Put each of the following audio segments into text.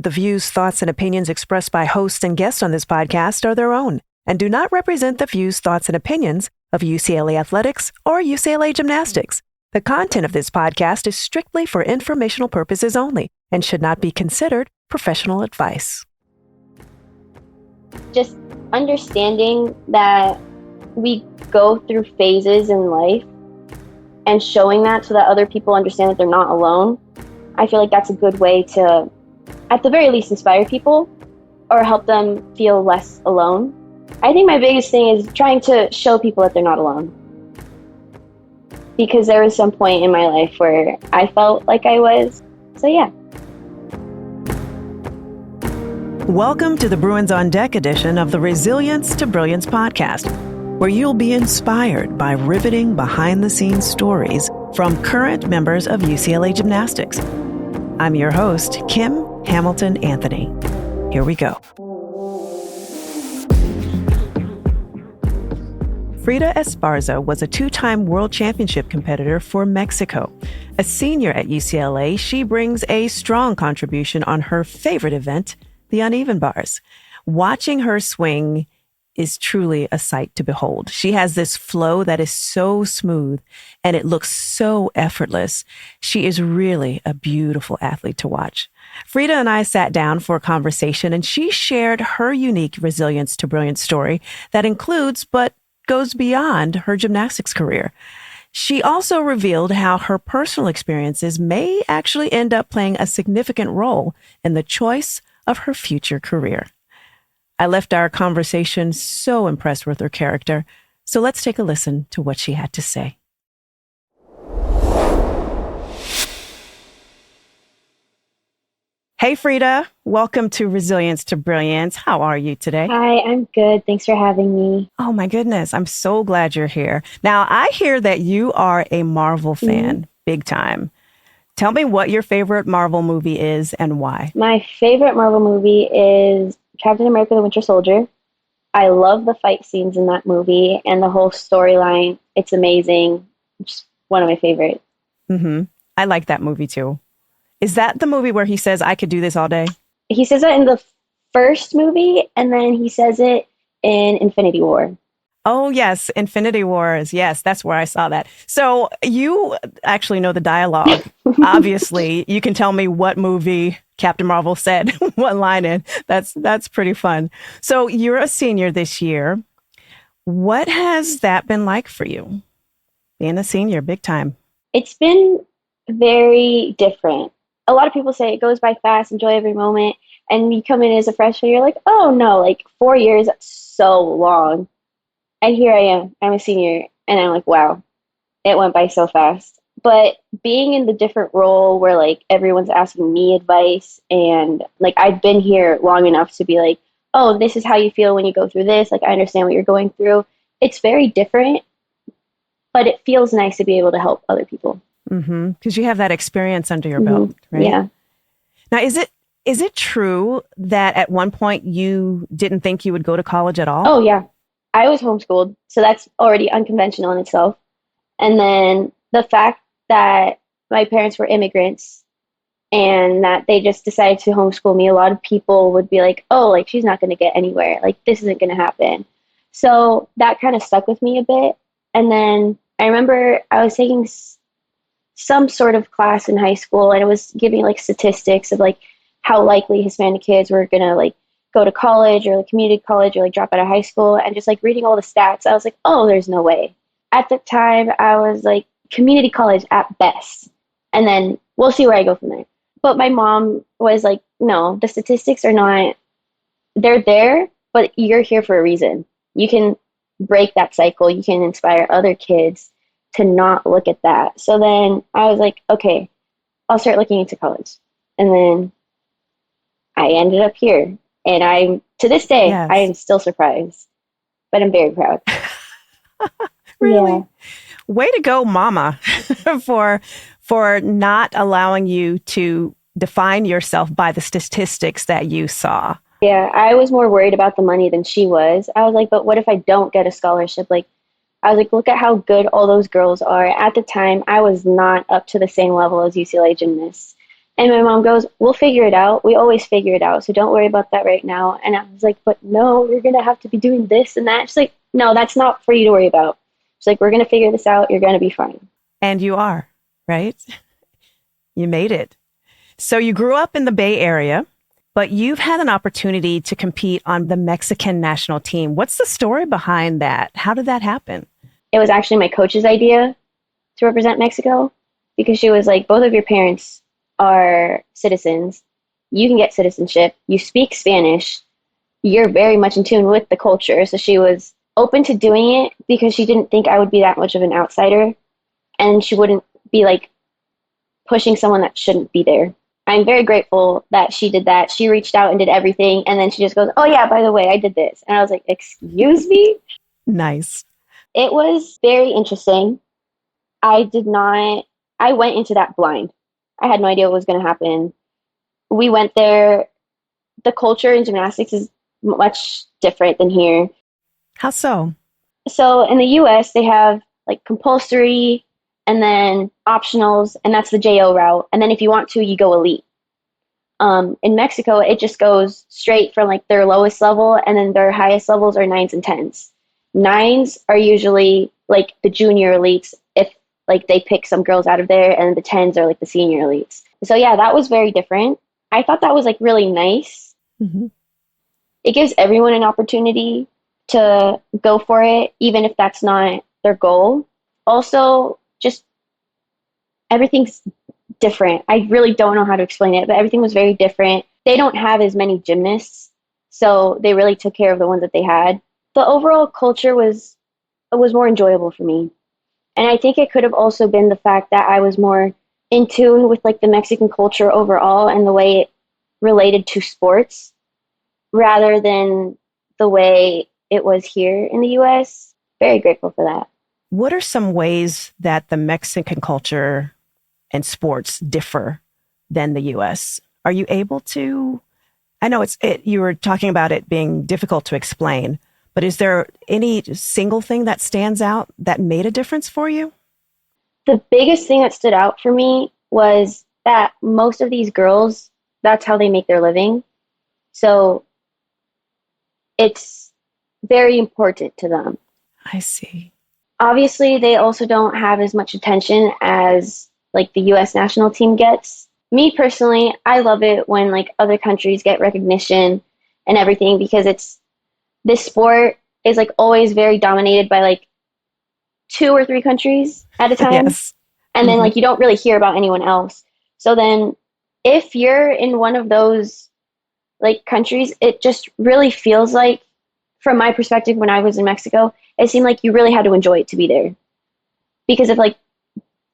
The views, thoughts, and opinions expressed by hosts and guests on this podcast are their own and do not represent the views, thoughts, and opinions of UCLA Athletics or UCLA Gymnastics. The content of this podcast is strictly for informational purposes only and should not be considered professional advice. Just understanding that we go through phases in life and showing that so that other people understand that they're not alone. I feel like that's a good way to, at the very least, inspire people or help them feel less alone. I think my biggest thing is trying to show people that they're not alone. Because there was some point in my life where I felt like I was. So yeah. Welcome to the Bruins on Deck edition of the Resilience to Brilliance podcast, where you'll be inspired by riveting behind-the-scenes stories from current members of UCLA Gymnastics. I'm your host, Kim Hamilton Anthony. Here we go. Frida Esparza was a two-time world championship competitor for Mexico. A senior at UCLA, she brings a strong contribution on her favorite event, the uneven bars. Watching her swing is truly a sight to behold. She has this flow that is so smooth and it looks so effortless. She is really a beautiful athlete to watch. Frida and I sat down for a conversation and she shared her unique resilience to brilliance story that includes, but goes beyond her gymnastics career. She also revealed how her personal experiences may actually end up playing a significant role in the choice of her future career. I left our conversation so impressed with her character, so let's take a listen to what she had to say. Hey, Frida. Welcome to Resilience to Brilliance. How are you today? Hi, I'm good. Thanks for having me. Oh, my goodness. I'm so glad you're here. Now, I hear that you are a Marvel fan, big time. Tell me what your favorite Marvel movie is and why. My favorite Marvel movie is Captain America: The Winter Soldier. I love the fight scenes in that movie and the whole storyline. It's amazing. Just one of my favorites. I like that movie too. Is that the movie where he says, I could do this all day? He says that in the first movie, and then he says it in Infinity War. Oh, yes. Infinity Wars. Yes, that's where I saw that. So you actually know the dialogue. Obviously, you can tell me what movie Captain Marvel said, what line in. That's pretty fun. So you're a senior this year. What has that been like for you? Being a senior, big time. It's been very different. A lot of people say it goes by fast, enjoy every moment. And you come in as a freshman, you're like, oh no, like 4 years, that's so long. And here I am, I'm a senior, and I'm like, wow, it went by so fast. But being in the different role where like everyone's asking me advice and like I've been here long enough to be like, oh, this is how you feel when you go through this. Like I understand what you're going through. It's very different, but it feels nice to be able to help other people. Because you have that experience under your belt, right? Yeah. Now, is it true that at one point you didn't think you would go to college at all? Oh, yeah. I was homeschooled, so that's already unconventional in itself. And then the fact that my parents were immigrants and that they just decided to homeschool me, a lot of people would be like, oh, like she's not going to get anywhere. Like this isn't going to happen. So that kind of stuck with me a bit. And then I remember I was taking some sort of class in high school and it was giving like statistics of like how likely Hispanic kids were going to like go to college or like community college or like drop out of high school, and just like reading all the stats, I was like, oh, there's no way. At the time, I was like, community college at best, and then we'll see where I go from there. But my mom was like, no, the statistics are not, they're there, but you're here for a reason. You can break that cycle. You can inspire other kids to not look at that. So then I was like, okay, I'll start looking into college. And then I ended up here. And I'm, to this day, Yes. I am still surprised, but I'm very proud. Really? Yeah. Way to go, mama, for not allowing you to define yourself by the statistics that you saw. Yeah, I was more worried about the money than she was. I was like, but what if I don't get a scholarship? Like, I was like, look at how good all those girls are. At the time, I was not up to the same level as UCLA gymnasts. And my mom goes, we'll figure it out. We always figure it out. So don't worry about that right now. And I was like, but no, you're going to have to be doing this and that. She's like, no, that's not for you to worry about. She's like, we're going to figure this out. You're going to be fine. And you are, right? You made it. So you grew up in the Bay Area, but you've had an opportunity to compete on the Mexican national team. What's the story behind that? How did that happen? It was actually my coach's idea to represent Mexico because she was like, both of your parents are citizens. You can get citizenship. You speak Spanish. You're very much in tune with the culture. So she was open to doing it because she didn't think I would be that much of an outsider and she wouldn't be like pushing someone that shouldn't be there. I'm very grateful that she did that. She reached out and did everything. And then she just goes, oh yeah, by the way, I did this. And I was like, excuse me? Nice. It was very interesting. I went into that blind. I had no idea what was going to happen. We went there. The culture in gymnastics is much different than here. How so? So in the US, they have like compulsory and then optionals, and that's the JO route. And then if you want to, you go elite. In Mexico, it just goes straight from like their lowest level, and then their highest levels are 9s and 10s. 9s are usually like the junior elites if like they pick some girls out of there, and the 10s are like the senior elites. So yeah, that was very different. I thought that was like really nice. Mm-hmm. It gives everyone an opportunity to go for it, even if that's not their goal. Also, just everything's different. I really don't know how to explain it, but everything was very different. They don't have as many gymnasts, so they really took care of the ones that they had. The overall culture was more enjoyable for me. And I think it could have also been the fact that I was more in tune with like the Mexican culture overall and the way it related to sports rather than the way it was here in the US. Very grateful for that. What are some ways that the Mexican culture and sports differ than the US? Are you able to, I know you were talking about it being difficult to explain, but is there any single thing that stands out that made a difference for you? The biggest thing that stood out for me was that most of these girls, that's how they make their living. So it's very important to them. I see. Obviously, they also don't have as much attention as like the US national team gets. Me personally, I love it when like other countries get recognition and everything because this sport is like always very dominated by like 2 or 3 countries at a time. Yes. And then like you don't really hear about anyone else. So then if you're in one of those like countries, it just really feels like, from my perspective when I was in Mexico, it seemed like you really had to enjoy it to be there. Because if like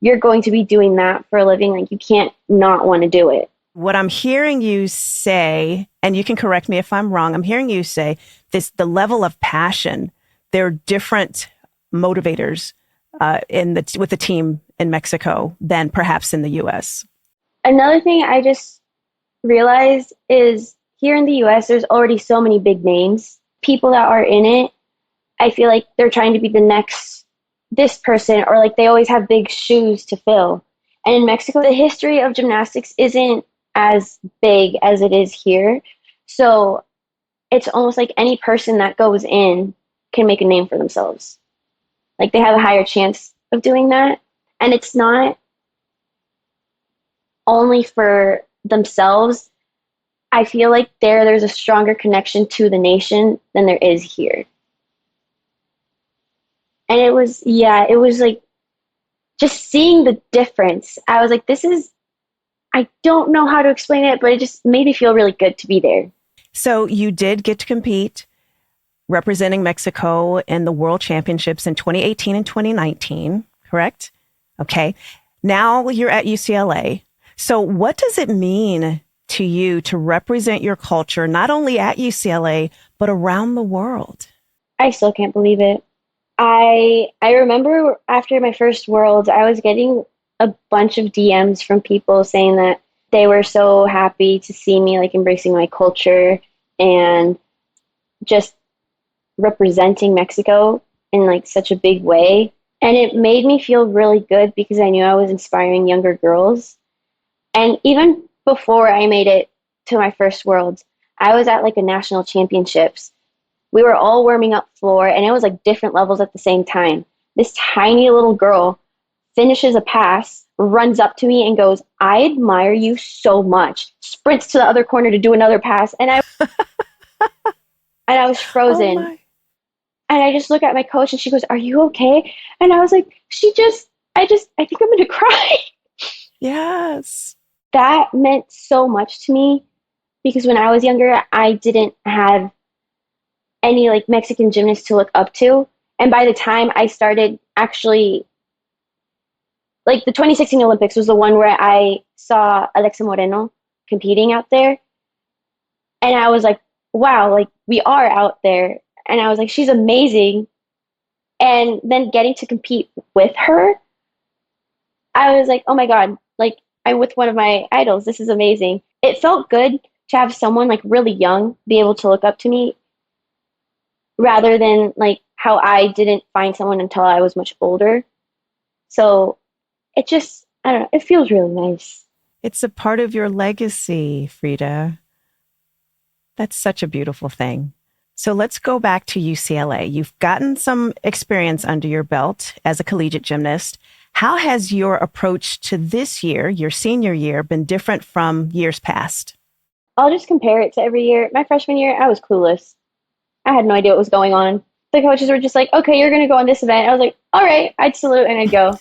you're going to be doing that for a living, like you can't not want to do it. What I'm hearing you say, and you can correct me if I'm wrong, I'm hearing you say the level of passion, there are different motivators with the team in Mexico than perhaps in the US. Another thing I just realized is here in the US, there's already so many big names. People that are in it, I feel like they're trying to be the next this person, or like they always have big shoes to fill. And in Mexico, the history of gymnastics isn't as big as it is here. So it's almost like any person that goes in can make a name for themselves. Like they have a higher chance of doing that. And it's not only for themselves. I feel like there's a stronger connection to the nation than there is here. And it was like just seeing the difference. I was like, I don't know how to explain it, but it just made me feel really good to be there. So you did get to compete representing Mexico in the World Championships in 2018 and 2019, correct? Okay. Now you're at UCLA. So what does it mean to you to represent your culture, not only at UCLA, but around the world? I still can't believe it. I remember after my first Worlds, I was getting a bunch of DMs from people saying that they were so happy to see me like embracing my culture and just representing Mexico in like such a big way. And it made me feel really good because I knew I was inspiring younger girls. And even before I made it to my first Worlds, I was at like a national championships. We were all warming up floor, and it was like different levels at the same time. This tiny little girl finishes a pass, runs up to me and goes, "I admire you so much." Sprints to the other corner to do another pass, and I was Oh frozen. my. And I just look at my coach and she goes, "Are you okay?" And I was like, I think I'm gonna cry. Yes. That meant so much to me because when I was younger, I didn't have any like Mexican gymnasts to look up to. And by the time I started actually, like the 2016 Olympics was the one where I saw Alexa Moreno competing out there. And I was like, wow, like we are out there. And I was like, she's amazing. And then getting to compete with her, I was like, oh my God, like I'm with one of my idols. This is amazing. It felt good to have someone like really young be able to look up to me rather than like how I didn't find someone until I was much older. So it just, I don't know, it feels really nice. It's a part of your legacy, Frida. That's such a beautiful thing. So let's go back to UCLA. You've gotten some experience under your belt as a collegiate gymnast. How has your approach to this year, your senior year, been different from years past? I'll just compare it to every year. My freshman year, I was clueless. I had no idea what was going on. The coaches were just like, okay, you're going to go on this event. I was like, all right, I'd salute and I'd go.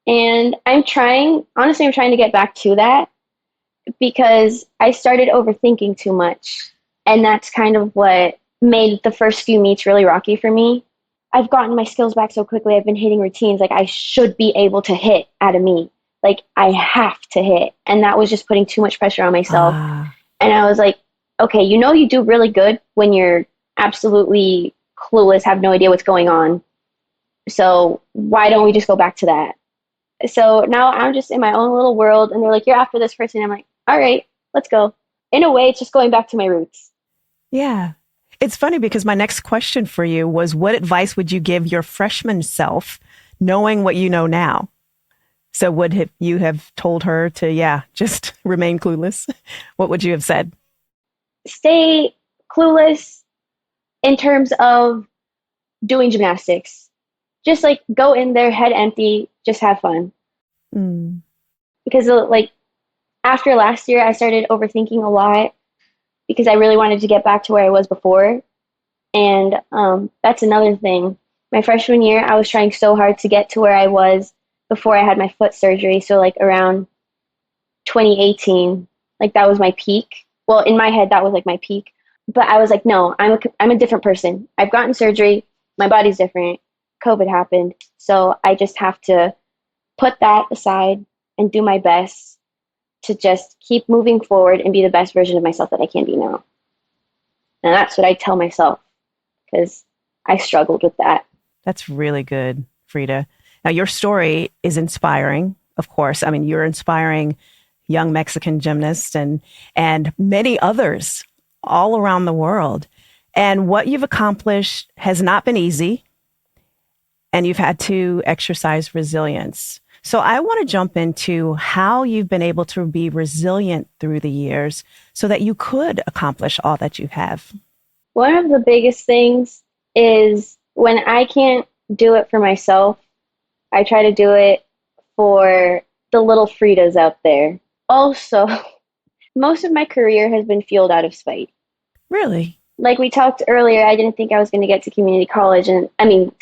And honestly, I'm trying to get back to that because I started overthinking too much. And that's kind of what made the first few meets really rocky for me. I've gotten my skills back so quickly. I've been hitting routines. Like I should be able to hit at a meet. Like I have to hit. And that was just putting too much pressure on myself. Ah, And I was like, okay, you do really good when you're absolutely clueless, have no idea what's going on. So why don't we just go back to that? So now I'm just in my own little world and they're like, you're after this person. I'm like, all right, let's go. In a way, it's just going back to my roots. yeah. It's funny because my next question for you was, what advice would you give your freshman self knowing what you know now? So you have told her to, just remain clueless? What would you have said? Stay clueless in terms of doing gymnastics. Just like go in there head empty, just have fun. Mm. Because like after last year, I started overthinking a lot because I really wanted to get back to where I was before. And that's another thing. My freshman year, I was trying so hard to get to where I was before I had my foot surgery. So like around 2018, like that was my peak. Well, in my head, that was like my peak. But I was like, no, I'm a different person. I've gotten surgery. My body's different. COVID happened. So I just have to put that aside and do my best to just keep moving forward and be the best version of myself that I can be now. And that's what I tell myself because I struggled with that. That's really good, Frida. Now, your story is inspiring, of course. I mean, you're inspiring young Mexican gymnasts and many others all around the world. And what you've accomplished has not been easy, and you've had to exercise resilience. So I want to jump into how you've been able to be resilient through the years so that you could accomplish all that you have. One of the biggest things is when I can't do it for myself, I try to do it for the little Fridas out there. Also, most of my career has been fueled out of spite. Really? Like we talked earlier, I didn't think I was going to get to community college and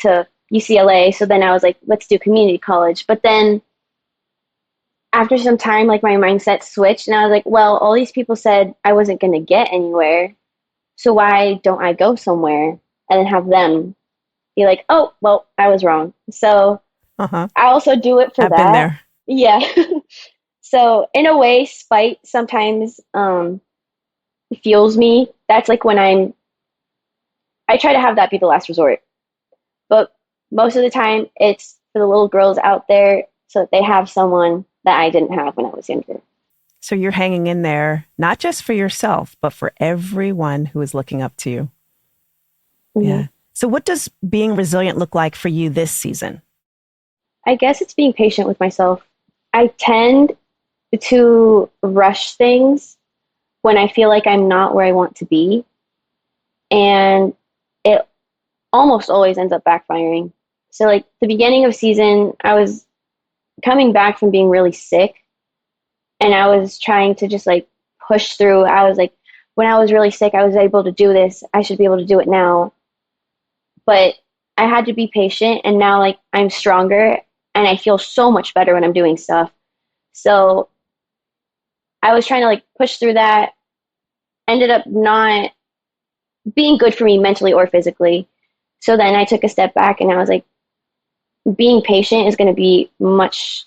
to UCLA. So then I was like, let's do community college. But then after some time, like my mindset switched and I was like, well, all these people said I wasn't going to get anywhere. So why don't I go somewhere and then have them be like, oh, well, I was wrong. So Uh-huh. I also do it for I've been that. there. Yeah. So in a way, spite sometimes fuels me. That's like when I try to have that be the last resort. But most of the time, it's for the little girls out there so that they have someone that I didn't have when I was younger. So you're hanging in there, not just for yourself, but for everyone who is looking up to you. Mm-hmm. Yeah. So what does being resilient look like for you this season? I guess it's being patient with myself. I tend to rush things when I feel like I'm not where I want to be. And it almost always ends up backfiring. So like the beginning of season, I was coming back from being really sick and I was trying to just like push through. I was like, when I was really sick, I was able to do this. I should be able to do it now. But I had to be patient, and now like I'm stronger and I feel so much better when I'm doing stuff. So I was trying to like push through that, ended up not being good for me mentally or physically. So then I took a step back and I was like, being patient is going to be much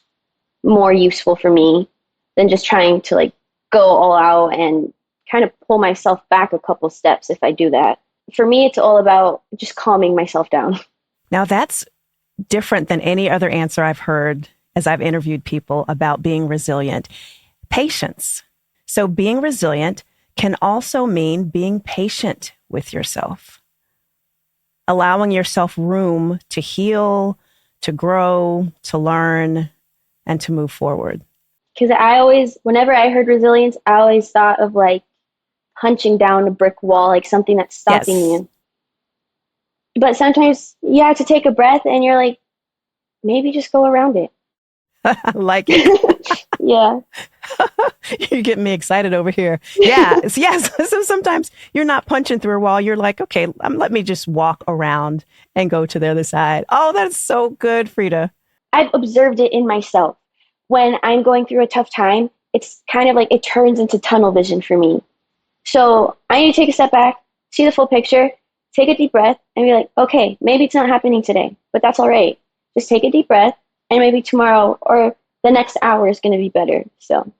more useful for me than just trying to like go all out and kind of pull myself back a couple steps if I do that. For me, it's all about just calming myself down. Now that's different than any other answer I've heard as I've interviewed people about being resilient. Patience. So being resilient can also mean being patient with yourself, allowing yourself room to heal, to grow, to learn, and to move forward. Because whenever I heard resilience, I always thought of like punching down a brick wall, like something that's stopping you. But sometimes you have to take a breath and you're like, maybe just go around it. I like it. Yeah. You're getting me excited over here. Yeah. Yes. So sometimes you're not punching through a wall. You're like, okay, let me just walk around and go to the other side. Oh, that's so good, Frida. I've observed it in myself. When I'm going through a tough time, it's kind of like it turns into tunnel vision for me. So I need to take a step back, see the full picture, take a deep breath, and be like, okay, maybe it's not happening today, but that's all right. Just take a deep breath, and maybe tomorrow or the next hour is going to be better. So,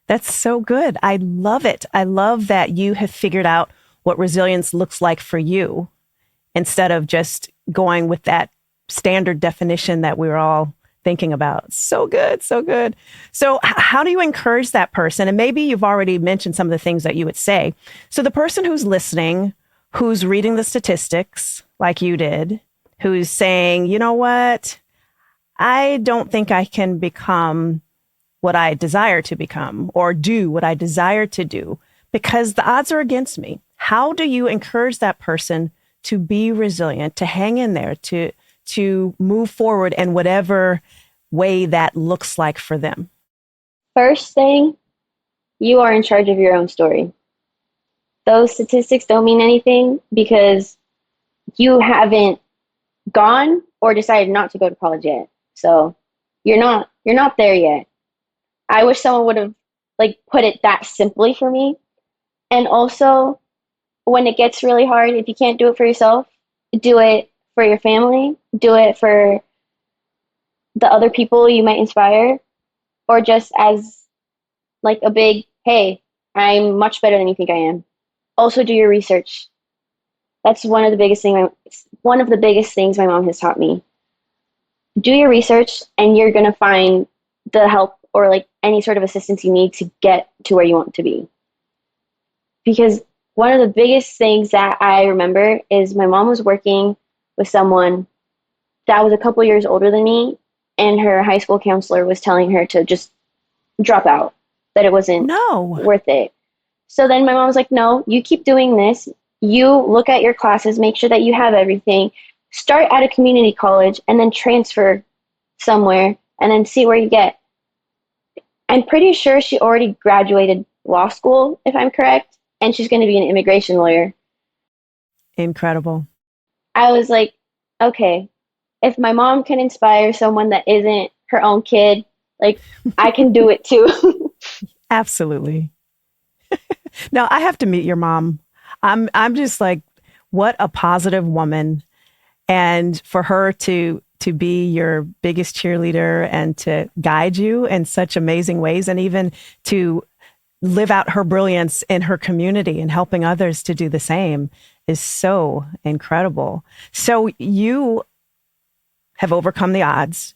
that's so good. I love it. I love that you have figured out what resilience looks like for you instead of just going with that standard definition that we're all thinking about. So good. So good. So how do you encourage that person? And maybe you've already mentioned some of the things that you would say. So the person who's listening, who's reading the statistics like you did, who's saying, you know what? I don't think I can become what I desire to become or do what I desire to do because the odds are against me. How do you encourage that person to be resilient, to hang in there, to move forward in whatever way that looks like for them? First thing, you are in charge of your own story. Those statistics don't mean anything because you haven't gone or decided not to go to college yet. So you're not there yet. I wish someone would have like put it that simply for me. And also, when it gets really hard, if you can't do it for yourself, do it for your family, do it for the other people you might inspire, or just as like a big, hey, I'm much better than you think I am. Also do your research. That's one of the biggest things my mom has taught me. Do your research and you're going to find the help or like any sort of assistance you need to get to where you want to be. Because one of the biggest things that I remember is my mom was working with someone that was a couple years older than me, and her high school counselor was telling her to just drop out, that it wasn't worth it. So then my mom was like, no, you keep doing this. You look at your classes, make sure that you have everything. Start at a community college and then transfer somewhere and then see where you get. I'm pretty sure she already graduated law school, if I'm correct, and she's going to be an immigration lawyer. Incredible. I was like, okay, if my mom can inspire someone that isn't her own kid, like I can do it too. Absolutely. Now I have to meet your mom. I'm just like, what a positive woman. And for her to be your biggest cheerleader and to guide you in such amazing ways, and even to live out her brilliance in her community and helping others to do the same is so incredible. So you have overcome the odds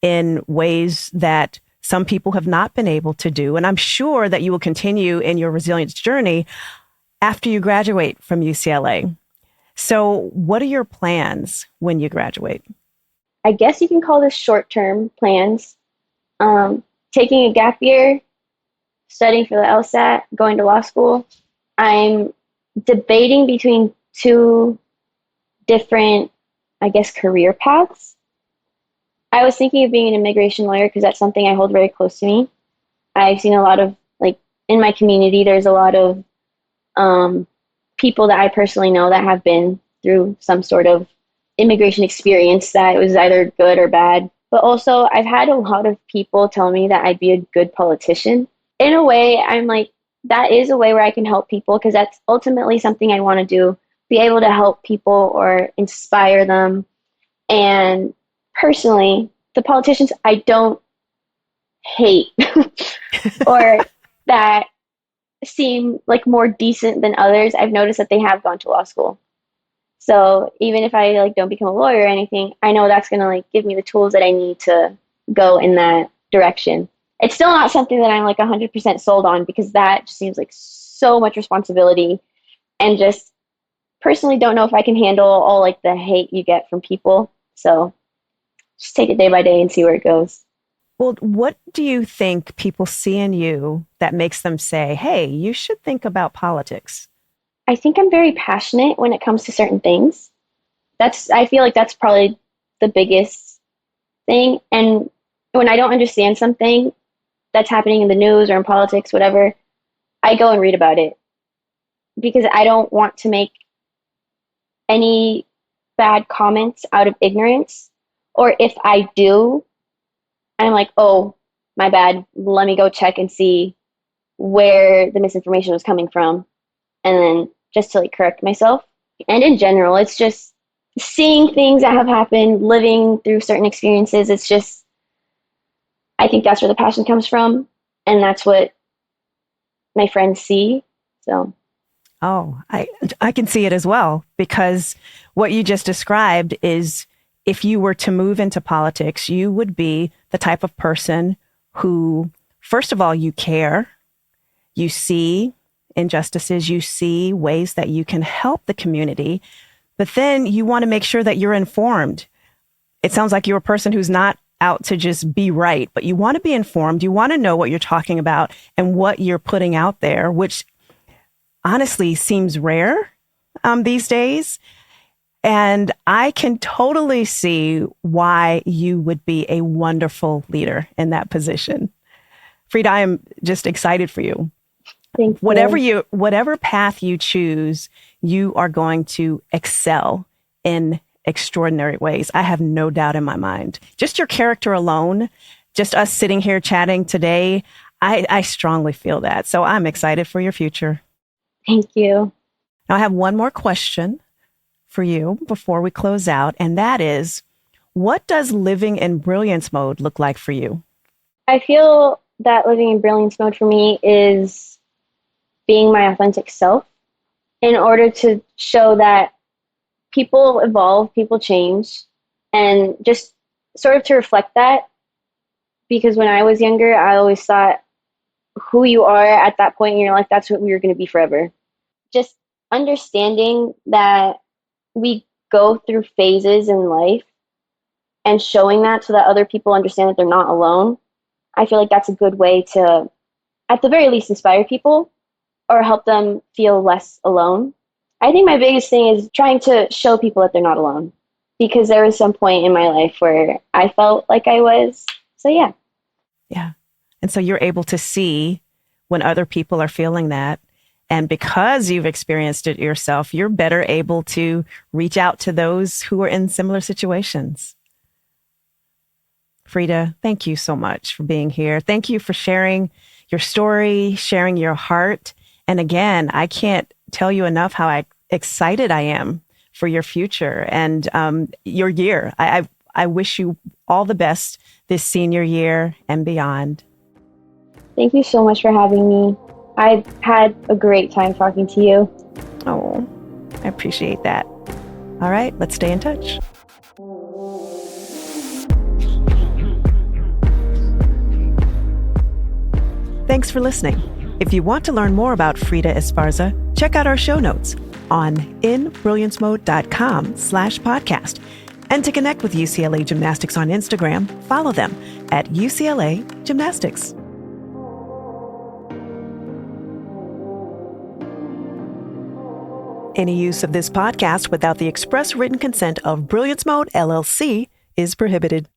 in ways that some people have not been able to do. And I'm sure that you will continue in your resilience journey after you graduate from UCLA. So what are your plans when you graduate? I guess you can call this short-term plans. taking a gap year, studying for the LSAT, going to law school. I'm debating between two different, I guess, career paths. I was thinking of being an immigration lawyer because that's something I hold very close to me. I've seen a lot of, like, in my community, there's a lot of people that I personally know that have been through some sort of immigration experience that was either good or bad. But also, I've had a lot of people tell me that I'd be a good politician. In a way, I'm like, that is a way where I can help people because that's ultimately something I want to do, be able to help people or inspire them. And personally, the politicians I don't hate or that seem like more decent than others, I've noticed that they have gone to law school. So even if I like don't become a lawyer or anything, I know that's going to like give me the tools that I need to go in that direction. It's still not something that I'm like 100% sold on because that just seems like so much responsibility, and just personally don't know if I can handle all like the hate you get from people. So just take it day by day and see where it goes. Well, what do you think people see in you that makes them say, hey, you should think about politics? I think I'm very passionate when it comes to certain things. I feel like that's probably the biggest thing. And when I don't understand something that's happening in the news or in politics, whatever, I go and read about it because I don't want to make any bad comments out of ignorance. Or if I do, I'm like, oh, my bad. Let me go check and see where the misinformation was coming from. And then just to like correct myself. And in general, it's just seeing things that have happened, living through certain experiences. It's just, I think that's where the passion comes from. And that's what my friends see. So. Oh, I can see it as well, because what you just described is if you were to move into politics, you would be the type of person who, first of all, you care, you see injustices, you see ways that you can help the community, but then you want to make sure that you're informed. It sounds like you're a person who's not out to just be right, but you want to be informed. You want to know what you're talking about and what you're putting out there, which honestly seems rare these days. And I can totally see why you would be a wonderful leader in that position. Frida, I am just excited for you. Thank you. Whatever path you choose, you are going to excel in extraordinary ways. I have no doubt in my mind. Just your character alone, just us sitting here chatting today, I strongly feel that. So I'm excited for your future. Thank you. Now I have one more question for you before we close out, and that is, what does living in Brilliance Mode look like for you? I feel that living in Brilliance Mode for me is being my authentic self in order to show that people evolve, people change, and just sort of to reflect that. Because when I was younger, I always thought who you are at that point in your life, that's what we were going to be forever. Just understanding that we go through phases in life and showing that so that other people understand that they're not alone. I feel like that's a good way to, at the very least, inspire people or help them feel less alone. I think my biggest thing is trying to show people that they're not alone, because there was some point in my life where I felt like I was. So yeah. Yeah. And so you're able to see when other people are feeling that. And because you've experienced it yourself, you're better able to reach out to those who are in similar situations. Frida, thank you so much for being here. Thank you for sharing your story, sharing your heart. And again, I can't tell you enough how excited I am for your future and your year. I wish you all the best this senior year and beyond. Thank you so much for having me. I've had a great time talking to you. Oh, I appreciate that. All right, let's stay in touch. Thanks for listening. If you want to learn more about Frida Esparza, check out our show notes on inBrillianceMode.com/podcast. And to connect with UCLA Gymnastics on Instagram, follow them at UCLA Gymnastics. Any use of this podcast without the express written consent of Brilliance Mode, LLC is prohibited.